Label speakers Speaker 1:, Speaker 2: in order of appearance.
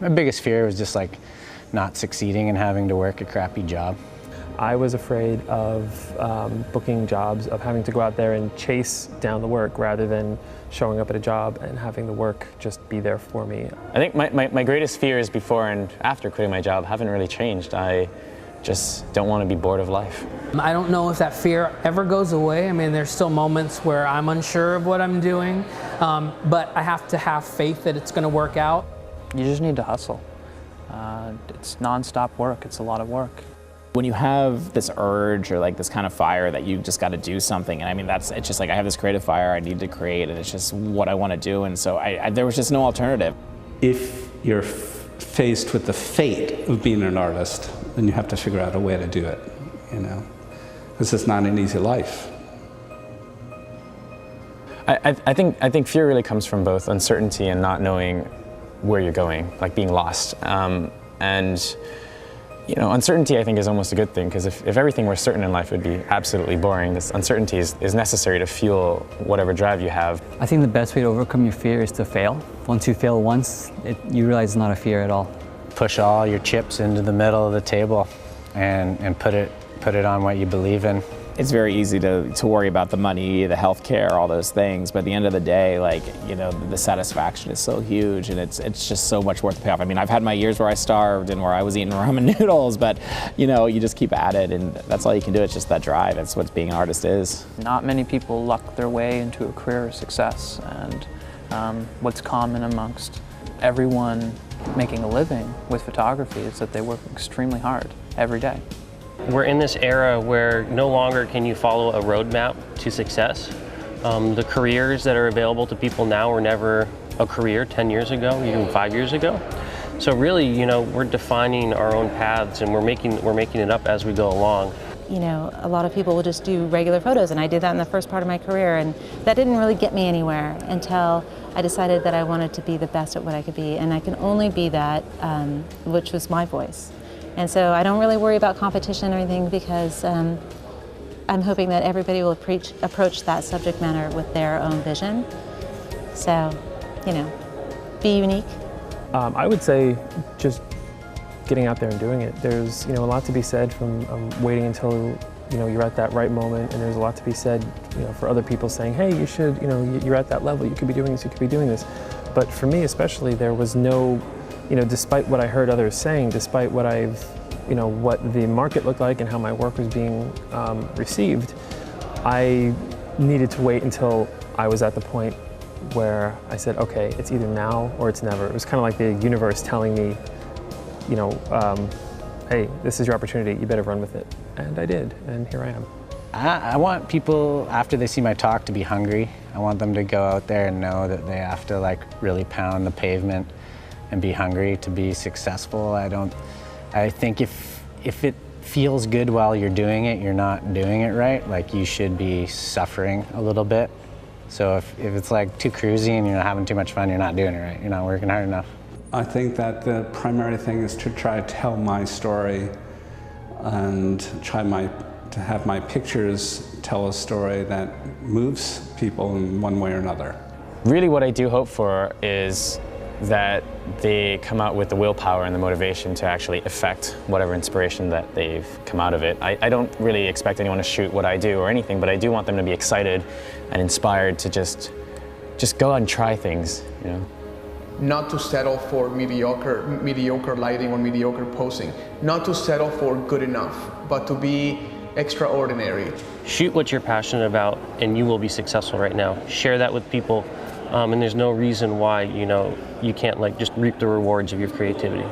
Speaker 1: My biggest fear was just like not succeeding and having to work a crappy job.
Speaker 2: I was afraid of booking jobs, of having to go out there and chase down the work rather than showing up at a job and having the work just be there for me.
Speaker 3: I think my greatest fears before and after quitting my job haven't really changed. I just don't want to be bored of life.
Speaker 4: I don't know if that fear ever goes away. I mean, there's still moments where I'm unsure of what I'm doing, but I have to have faith that it's going to work out.
Speaker 5: You just need to hustle. It's nonstop work. It's a lot of work.
Speaker 6: When you have this urge or like this kind of fire that you just got to do something, and I mean it's just like I have this creative fire I need to create, and it's just what I want to do, and so there was just no alternative.
Speaker 7: If you're faced with the fate of being an artist, then you have to figure out a way to do it, you know. This is not an easy life.
Speaker 3: I think fear really comes from both uncertainty and not knowing where you're going, like being lost. And you know, uncertainty I think is almost a good thing, because if everything were certain in life, it would be absolutely boring. This uncertainty is necessary to fuel whatever drive you have.
Speaker 8: I think the best way to overcome your fear is to fail. Once you fail once, you realize it's not a fear at all.
Speaker 1: Push all your chips into the middle of the table and put it on what you believe in.
Speaker 6: It's very easy to worry about the money, the health care, all those things, but at the end of the day, like, you know, the satisfaction is so huge, and it's just so much worth the payoff. I mean, I've had my years where I starved and where I was eating ramen noodles, but you know, you just keep at it, and that's all you can do. It's just that drive. That's what being an artist is.
Speaker 5: Not many people luck their way into a career of success, and what's common amongst everyone making a living with photography is that they work extremely hard every day.
Speaker 9: We're in this era where no longer can you follow a roadmap to success. The careers that are available to people now were never a career 10 years ago, even 5 years ago. So really, you know, we're defining our own paths, and we're making it up as we go along.
Speaker 10: You know, a lot of people will just do regular photos, and I did that in the first part of my career, and that didn't really get me anywhere until I decided that I wanted to be the best at what I could be, and I can only be that, which was my voice. And so I don't really worry about competition or anything, because I'm hoping that everybody will approach that subject matter with their own vision. So, you know, be unique.
Speaker 2: I would say just getting out there and doing it. There's, you know, a lot to be said from waiting until, you know, you're at that right moment, and there's a lot to be said, you know, for other people saying, hey, you should, you know, you're at that level, you could be doing this, you could be doing this. But for me especially, there was no, you know, despite what I heard others saying, despite what you know, what the market looked like and how my work was being received, I needed to wait until I was at the point where I said, okay, it's either now or it's never. It was kind of like the universe telling me, you know, hey, this is your opportunity, you better run with it. And I did, and here I am.
Speaker 1: I want people, after they see my talk, to be hungry. I want them to go out there and know that they have to like really pound the pavement and be hungry to be successful. I think if it feels good while you're doing it, you're not doing it right. Like, you should be suffering a little bit. So if it's like too cruisy and you're not having too much fun, you're not doing it right. You're not working hard enough.
Speaker 7: I think that the primary thing is to try to tell my story and to have my pictures tell a story that moves people in one way or another.
Speaker 3: Really what I do hope for is that they come out with the willpower and the motivation to actually affect whatever inspiration that they've come out of it. I don't really expect anyone to shoot what I do or anything, but I do want them to be excited and inspired to just go out and try things, you know.
Speaker 11: Not to settle for mediocre lighting or mediocre posing. Not to settle for good enough, but to be extraordinary.
Speaker 9: Shoot what you're passionate about, and you will be successful right now. Share that with people, and there's no reason why, you know, you can't like just reap the rewards of your creativity.